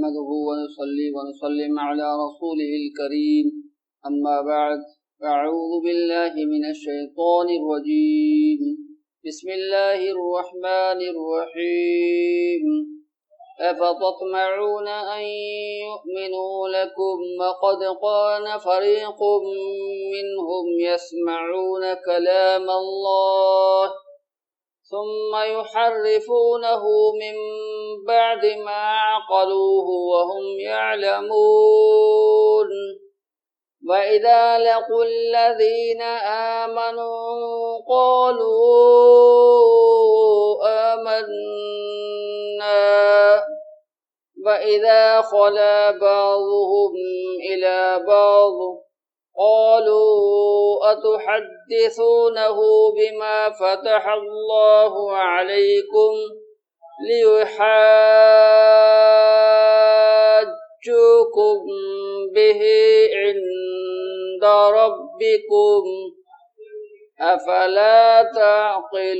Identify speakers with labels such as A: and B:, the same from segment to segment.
A: نحمده ونصلي ونسلم على رسوله الكريم أما بعد فأعوذ بالله من الشيطان الرجيم بسم الله الرحمن الرحيم أفتطمعون أن يؤمنوا لكم وقد كان فريق منهم يسمعون كلام الله ثم يحرفونه من بعد ما عقلوه وهم يعلمون وإذا لقوا الذين آمنوا قالوا آمنا وإذا خلا بعضهم إلى بعض قالوا أتحدثونه بما فتح الله عليكم ليحاجوكم به عند ربكم أفلا تعقلون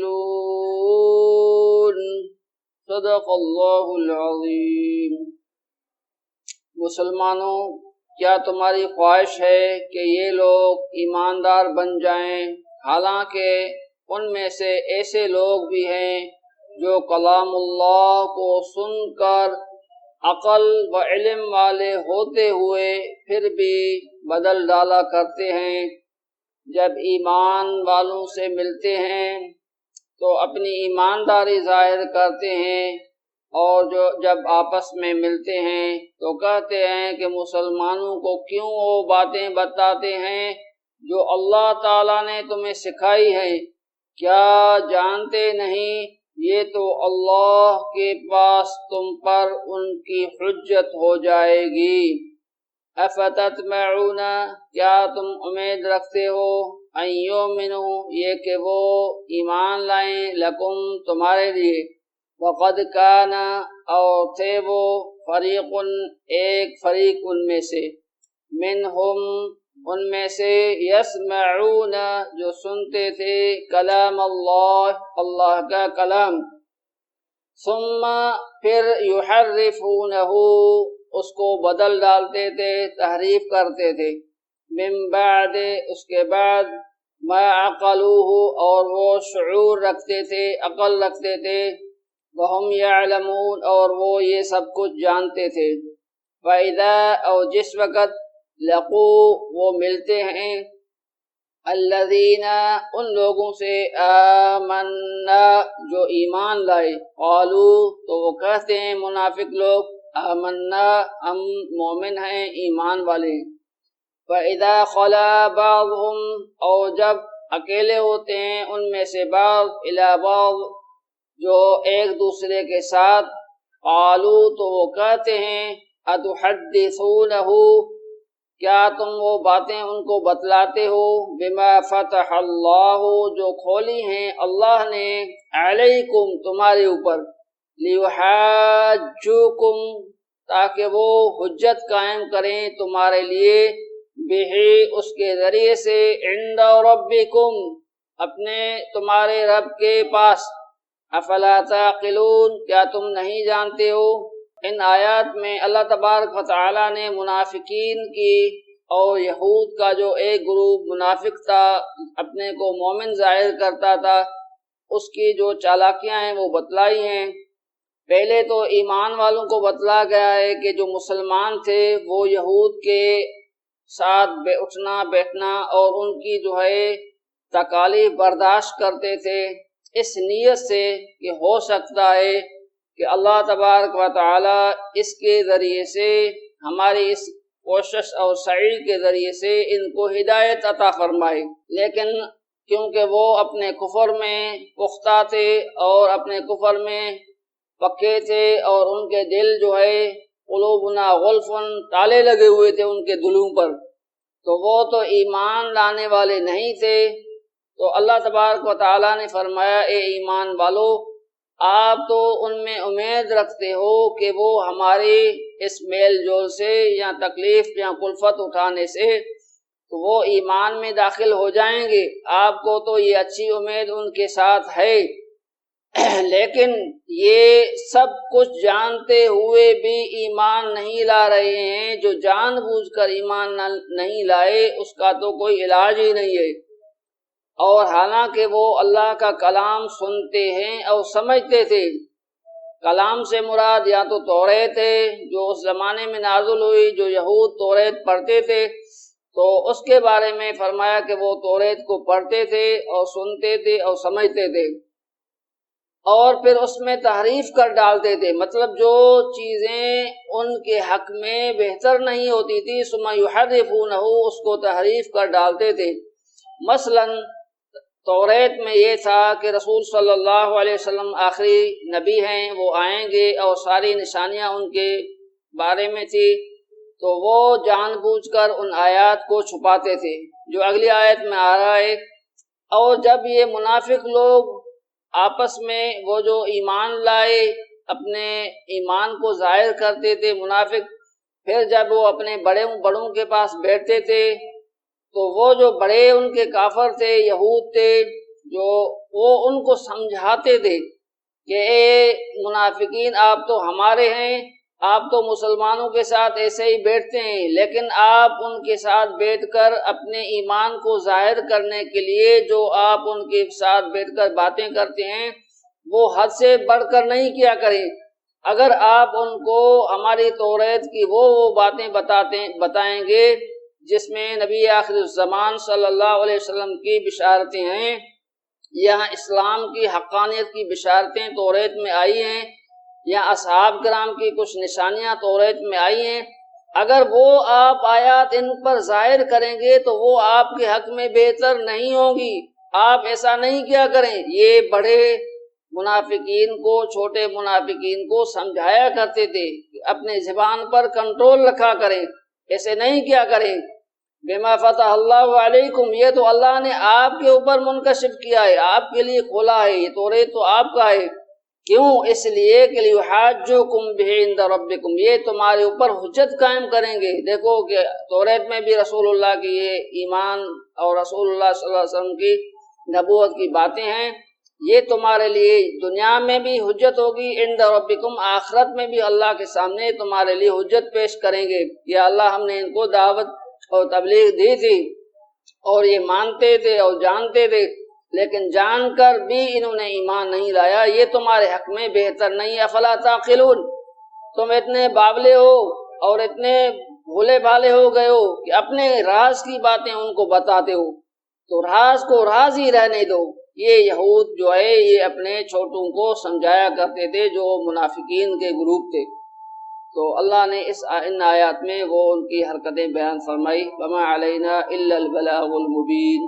A: صدق اللہ العظیم۔ مسلمانوں، کیا تمہاری خواہش ہے کہ یہ لوگ ایماندار بن جائیں، حالانکہ ان میں سے ایسے لوگ بھی ہیں جو کلام اللہ کو سن کر عقل و علم والے ہوتے ہوئے پھر بھی بدل ڈالا کرتے ہیں؟ جب ایمان والوں سے ملتے ہیں تو اپنی ایمانداری ظاہر کرتے ہیں، اور جب آپس میں ملتے ہیں تو کہتے ہیں کہ مسلمانوں کو کیوں وہ باتیں بتاتے ہیں جو اللہ تعالیٰ نے تمہیں سکھائی ہے؟ کیا جانتے نہیں یہ تو اللہ کے پاس تم پر ان کی حجت ہو جائے گی۔ افتطمعون، کیا تم امید رکھتے ہو، ان یؤمنوا، یہ کہ وہ ایمان لائیں، لکم، تمہارے لیے، وقد کان، اور تھے وہ، فریق، ایک فریق ان میں سے، منہم، ان میں سے، یسمعون، جو سنتے تھے، کلام اللہ، اللہ کا کلام، ثم، پھر، یحرفونہ، اس کو بدل ڈالتے تھے، تحریف کرتے تھے، من بعد، اس کے بعد، ما عقلوہ، اور وہ شعور رکھتے تھے، عقل رکھتے تھے، وہم یعلمون، اور وہ یہ سب کچھ جانتے تھے، فَإِذَا، اور جس وقت، لقوا، وہ ملتے ہیں، الذین، ان لوگوں سے، آمنا، جو ایمان لائے، قالوا، تو وہ کہتے ہیں منافق لوگ، آمنا، ہم مومن ہیں، ایمان والے ہیں، فَإِذَا خَلَا بَعْضُهُمْ، اور جب اکیلے ہوتے ہیں ان میں سے بعض، إِلَى بعض، جو ایک دوسرے کے ساتھ، قالوا، تو وہ کہتے ہیں، اتحدثونہ، کیا تم وہ باتیں ان کو بتلاتے ہو، بما فتح اللہ، جو کھولی ہیں اللہ نے، علیکم، تمہارے اوپر، لیحاجوکم، تاکہ وہ حجت قائم کریں تمہارے لیے، بہ، اس کے ذریعے سے، عند ربکم، اپنے تمہارے رب کے پاس، افلا تعقلون، کیا تم نہیں جانتے ہو؟ ان آیات میں اللہ تبارک و تعالیٰ نے منافقین کی اور یہود کا جو ایک گروہ منافق تھا، اپنے کو مومن ظاہر کرتا تھا، اس کی جو چالاکیاں ہیں وہ بتلائی ہیں۔ پہلے تو ایمان والوں کو بتلا گیا ہے کہ جو مسلمان تھے وہ یہود کے ساتھ اٹھنا بیٹھنا اور ان کی جو ہے تکالیف برداشت کرتے تھے، اس نیت سے کہ ہو سکتا ہے کہ اللہ تبارک و تعالی اس کے ذریعے سے، ہماری اس کوشش اور سعی کے ذریعے سے ان کو ہدایت عطا فرمائے، لیکن کیونکہ وہ اپنے کفر میں پختہ تھے اور اپنے کفر میں پکے تھے، اور ان کے دل جو ہے قلوبنا غلفن، تالے لگے ہوئے تھے ان کے دلوں پر، تو وہ تو ایمان لانے والے نہیں تھے۔ تو اللہ تبارک و تعالیٰ نے فرمایا، اے ایمان والو، آپ تو ان میں امید رکھتے ہو کہ وہ ہماری اس میل جول سے یا تکلیف یا کلفت اٹھانے سے تو وہ ایمان میں داخل ہو جائیں گے، آپ کو تو یہ اچھی امید ان کے ساتھ ہے۔ لیکن یہ سب کچھ جانتے ہوئے بھی ایمان نہیں لا رہے ہیں۔ جو جان بوجھ کر ایمان نہیں لائے اس کا تو کوئی علاج ہی نہیں ہے، اور حالانکہ وہ اللہ کا کلام سنتے ہیں اور سمجھتے تھے۔ کلام سے مراد یا تو توریت ہے جو اس زمانے میں نازل ہوئی، جو یہود توریت پڑھتے تھے تو اس کے بارے میں فرمایا کہ وہ توریت کو پڑھتے تھے اور سنتے تھے اور سمجھتے تھے، اور پھر اس میں تحریف کر ڈالتے تھے، مطلب جو چیزیں ان کے حق میں بہتر نہیں ہوتی تھی ثم یحرفونہ، اس کو تحریف کر ڈالتے تھے۔ مثلا توریت میں یہ تھا کہ رسول صلی اللہ علیہ وسلم آخری نبی ہیں، وہ آئیں گے اور ساری نشانیاں ان کے بارے میں تھی، تو وہ جان بوجھ کر ان آیات کو چھپاتے تھے جو اگلی آیت میں آ رہا ہے۔ اور جب یہ منافق لوگ آپس میں وہ جو ایمان لائے اپنے ایمان کو ظاہر کرتے تھے منافق، پھر جب وہ اپنے بڑوں کے پاس بیٹھتے تھے تو وہ جو بڑے ان کے کافر تھے، یہود تھے، جو وہ ان کو سمجھاتے تھے کہ اے منافقین آپ تو ہمارے ہیں، آپ تو مسلمانوں کے ساتھ ایسے ہی بیٹھتے ہیں، لیکن آپ ان کے ساتھ بیٹھ کر اپنے ایمان کو ظاہر کرنے کے لیے جو آپ ان کے ساتھ بیٹھ کر باتیں کرتے ہیں وہ حد سے بڑھ کر نہیں کیا کریں۔ اگر آپ ان کو ہماری توریت کی وہ باتیں بتائیں گے جس میں نبی آخر الزمان صلی اللہ علیہ وسلم کی بشارتیں ہیں، یہاں اسلام کی حقانیت کی بشارتیں توریت میں آئی ہیں، یا اصحاب کرام کی کچھ نشانیاں توریت میں آئی ہیں، اگر وہ آپ آیات ان پر ظاہر کریں گے تو وہ آپ کے حق میں بہتر نہیں ہوں گی۔ آپ ایسا نہیں کیا کریں۔ یہ بڑے منافقین کو، چھوٹے منافقین کو سمجھایا کرتے تھے کہ اپنے زبان پر کنٹرول رکھا کریں، ایسے نہیں کیا کریں۔ بما فتح اللہ علیکم، یہ تو اللہ نے آپ کے اوپر منکشف کیا ہے، آپ کے لیے کھولا ہے، یہ توریت تو آپ کا ہے۔ کیوں؟ اس لیے کہ لیحاجوکم بہ عند ربکم، یہ تمہارے اوپر حجت قائم کریں گے۔ دیکھو کہ توریت میں بھی رسول اللہ کی یہ ایمان اور رسول اللہ صلی اللہ علیہ وسلم کی نبوت کی باتیں ہیں، یہ تمہارے لیے دنیا میں بھی حجت ہوگی، عند ربکم آخرت میں بھی اللہ کے سامنے تمہارے لیے حجت پیش کریں گے۔ یا اللہ ہم نے ان کو دعوت اور تبلیغ دی تھی اور یہ مانتے تھے اور جانتے تھے، لیکن جان کر بھی انہوں نے ایمان نہیں لایا، یہ تمہارے حق میں بہتر نہیں۔ افلا تعقلون، تم اتنے باولے ہو اور اتنے بھولے بھالے ہو گئے ہو کہ اپنے راز کی باتیں ان کو بتاتے ہو، تو راز کو راز ہی رہنے دو۔ یہ یہود جو ہے یہ اپنے چھوٹوں کو سمجھایا کرتے تھے جو منافقین کے گروپ تھے۔ تو اللہ نے ان آیات میں وہ ان کی حرکتیں بیان فرمائی، وما علینا الا البلاغ المبین۔